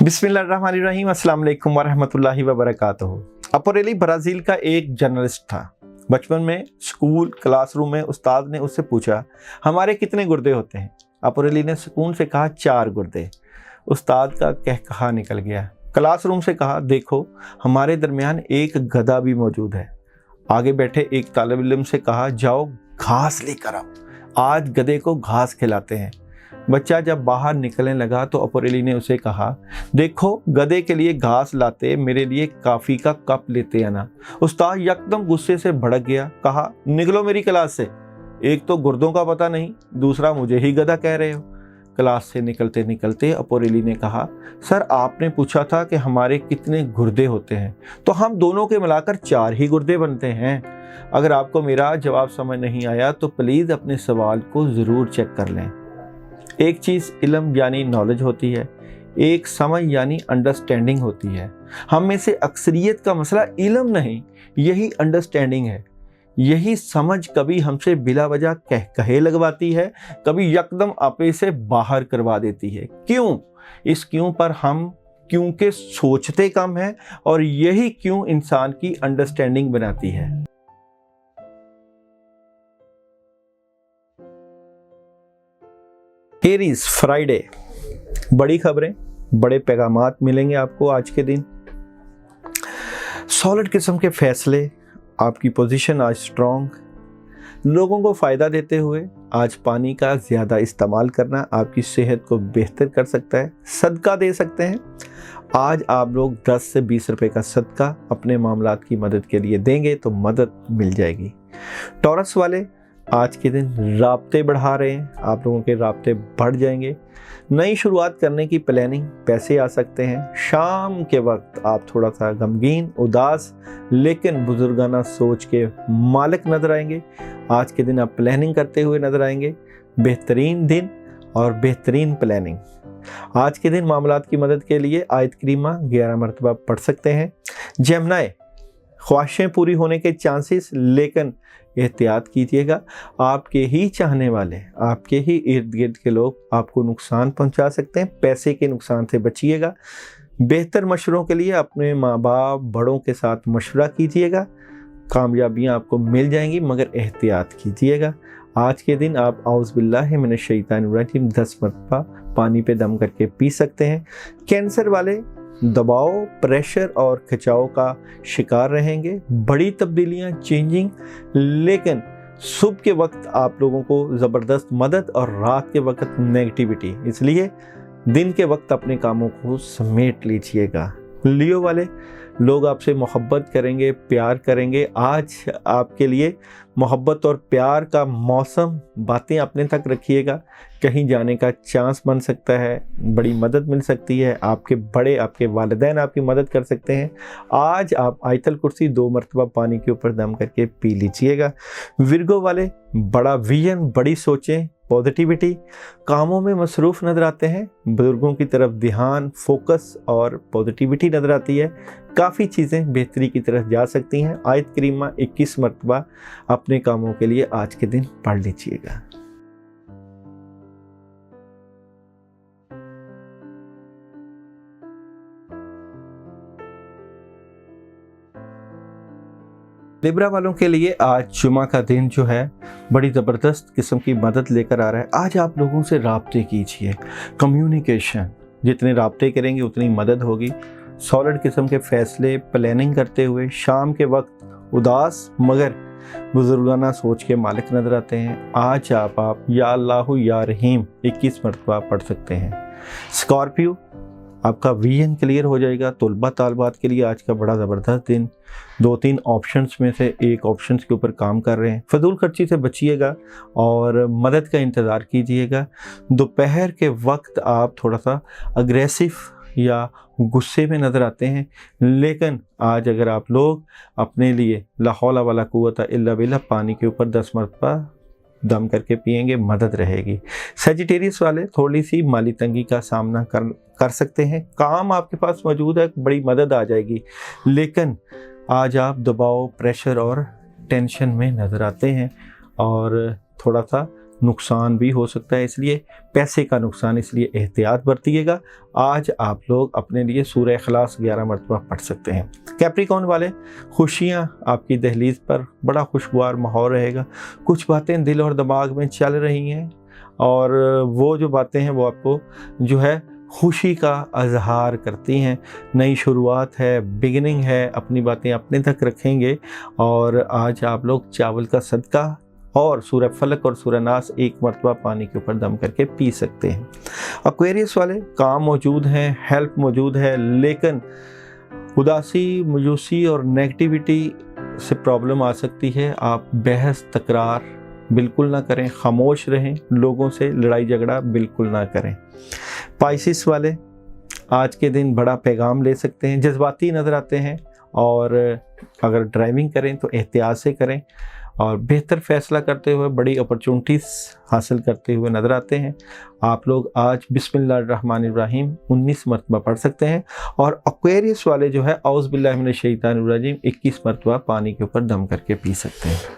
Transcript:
बिस्मिल्लाहिर्रहमानिर्रहीम, अस्सलाम वालेकुम वरहमतुल्लाहि वबरकातुहू। अपोरेली ब्राज़ील का एक जर्नलिस्ट था। बचपन में स्कूल क्लासरूम में उस्ताद ने उससे पूछा, हमारे कितने गुर्दे होते हैं? अपोरेली ने सुकून से कहा, 4 गुर्दे। उस्ताद का कहकहा निकल गया। क्लासरूम से कहा, देखो हमारे दरमियान एक गधा भी मौजूद है। आगे बैठे एक तालिब इल्म से कहा, जाओ घास लेकर आओ, आज गधे को घास खिलाते हैं। बच्चा जब बाहर निकलने लगा तो अपोरेली ने उसे कहा, देखो गधे के लिए घास लाते, मेरे लिए कॉफ़ी का कप लेते आना। उस्ताद यकदम गुस्से से भड़क गया, कहा, निकलो मेरी क्लास से, एक तो गुर्दों का पता नहीं, दूसरा मुझे ही गधा कह रहे हो। क्लास से निकलते निकलते अपोरेली ने कहा, सर आपने पूछा था कि हमारे कितने गुर्दे होते हैं, तो हम दोनों के मिलाकर 4 ही गुर्दे बनते हैं। अगर आपको मेरा जवाब समझ नहीं आया तो प्लीज़ अपने सवाल को ज़रूर चेक कर लें। एक चीज़ इल्म यानी नॉलेज होती है, एक समझ यानी अंडरस्टैंडिंग होती है। हम में से अक्सरियत का मसला इल्म नहीं, यही अंडरस्टैंडिंग है। यही समझ कभी हमसे बिला वजह कहे लगवाती है, कभी यकदम आपे से बाहर करवा देती है। क्यों? इस क्यों पर हम क्योंकि सोचते कम हैं, और यही क्यों इंसान की अंडरस्टैंडिंग बनाती है। एरीज फ्राइडे, बड़ी खबरें, बड़े पैगामात मिलेंगे आपको आज के दिन। सॉलिड किस्म के फैसले, आपकी पोजीशन आज स्ट्रॉन्ग, लोगों को फ़ायदा देते हुए आज पानी का ज़्यादा इस्तेमाल करना आपकी सेहत को बेहतर कर सकता है। सदका दे सकते हैं आज आप लोग 10 से 20 रुपए का सदका अपने मामलात की मदद के लिए देंगे तो मदद मिल जाएगी। टॉरस वाले आज के दिन राब्ते बढ़ा रहे हैं, आप लोगों के राब्ते बढ़ जाएंगे। नई शुरुआत करने की प्लानिंग, पैसे आ सकते हैं। शाम के वक्त आप थोड़ा सा गमगीन, उदास लेकिन बुजुर्गाना सोच के मालिक नजर आएंगे। आज के दिन आप प्लानिंग करते हुए नजर आएंगे। बेहतरीन दिन और बेहतरीन प्लानिंग। आज के दिन मामलात की मदद के लिए आयत करीमा 11 मरतबा पढ़ सकते हैं। जेमिनी, ख्वाहिशें पूरी होने के चांसेस, लेकिन एहतियात कीजिएगा, आपके ही चाहने वाले, आपके ही इर्द गिर्द के लोग आपको नुकसान पहुंचा सकते हैं। पैसे के नुकसान से बचिएगा। बेहतर मशवरों के लिए अपने माँ बाप बड़ों के साथ मशवरा कीजिएगा, कामयाबियाँ आपको मिल जाएंगी, मगर एहतियात कीजिएगा। आज के दिन आप औज़ बिल्लाहि मिनश शैतानिर रजीम 10 मरतबा पानी पे दम करके पी सकते हैं। कैंसर वाले दबाव, प्रेशर और खिंचाव का शिकार रहेंगे। बड़ी तब्दीलियां, चेंजिंग, लेकिन सुबह के वक्त आप लोगों को ज़बरदस्त मदद और रात के वक्त नेगेटिविटी, इसलिए दिन के वक्त अपने कामों को समेट लीजिएगा। लियो वाले, लोग आपसे मोहब्बत करेंगे, प्यार करेंगे। आज आपके लिए मोहब्बत और प्यार का मौसम, बातें अपने तक रखिएगा। कहीं जाने का चांस बन सकता है, बड़ी मदद मिल सकती है। आपके बड़े, आपके वालिदैन आपकी मदद कर सकते हैं। आज आप आयतल कुर्सी 2 मरतबा पानी के ऊपर दम करके पी लीजिएगा। विर्गो वाले, बड़ा विजन, बड़ी सोचें, पॉजिटिविटी, कामों में मसरूफ़ नज़र आते हैं। बुजुर्गों की तरफ ध्यान, फोकस और पॉजिटिविटी नज़र आती है। काफ़ी चीज़ें बेहतरी की तरफ जा सकती हैं। आयत करीमा 21 मरतबा अपने कामों के लिए आज के दिन पढ़ लीजिएगा। लिब्रा वालों के लिए आज जुमा का दिन जो है बड़ी ज़बरदस्त किस्म की मदद लेकर आ रहा है। आज आप लोगों से राब्ते कीजिए, कम्युनिकेशन, जितने राब्ते करेंगे उतनी मदद होगी। सॉलिड किस्म के फैसले, प्लानिंग करते हुए शाम के वक्त उदास मगर बुजुर्गाना सोच के मालिक नजर आते हैं। आज आप या अल्लाहु या रहीम 21 मरतबा पढ़ सकते हैं। स्कॉर्पियो, आपका विजन क्लियर हो जाएगा। तलबा तालबात के लिए आज का बड़ा ज़बरदस्त दिन। 2-3 ऑप्शंस में से एक ऑप्शंस के ऊपर काम कर रहे हैं। फजूल खर्ची से बचिएगा और मदद का इंतज़ार कीजिएगा। दोपहर के वक्त आप थोड़ा सा अग्रेसिव या गुस्से में नज़र आते हैं, लेकिन आज अगर आप लोग अपने लिए ला हौला वला कुव्वता इल्ला बिल्लाह पानी के ऊपर 10 मरतबा दम करके पिएंगे, मदद रहेगी। सेजिटेरियस वाले थोड़ी सी माली तंगी का सामना कर सकते हैं। काम आपके पास मौजूद है, बड़ी मदद आ जाएगी, लेकिन आज आप दबाव, प्रेशर और टेंशन में नज़र आते हैं और थोड़ा सा नुकसान भी हो सकता है, इसलिए पैसे का नुकसान, इसलिए एहतियात बरतिएगा। आज आप लोग अपने लिए सूरह इखलास 11 मरतबा पढ़ सकते हैं। कैप्रिकॉर्न वाले, खुशियाँ आपकी दहलीज पर, बड़ा खुशगवार माहौल रहेगा। कुछ बातें दिल और दिमाग में चल रही हैं और वो जो बातें हैं वो आपको जो है खुशी का इजहार करती हैं। नई शुरुआत है, बिगिनिंग है, अपनी बातें अपने तक रखेंगे। और आज आप लोग चावल का सदका और सूरह फलक और सूरह नास 1 मरतबा पानी के ऊपर दम करके पी सकते हैं। एक्वेरियस वाले, काम मौजूद हैं, हेल्प मौजूद है, लेकिन उदासी, मायूसी और नेगेटिविटी से प्रॉब्लम आ सकती है। आप बहस तकरार बिल्कुल ना करें, खामोश रहें, लोगों से लड़ाई झगड़ा बिल्कुल ना करें। पाइसिस वाले, आज के दिन बड़ा पैगाम ले सकते हैं, जज्बाती नज़र आते हैं और अगर ड्राइविंग करें तो एहतियात से करें और बेहतर फ़ैसला करते हुए बड़ी अपॉर्चुनिटीज़ हासिल करते हुए नज़र आते हैं। आप लोग आज बिस्मिल्लाहिर्रहमानिर्रहीम 19 मरतबा पढ़ सकते हैं और एक्वेरियस वाले जो है औज़ बिल्लाहि मिनश शैतानिर रजीम 21 मरतबा पानी के ऊपर दम करके पी सकते हैं।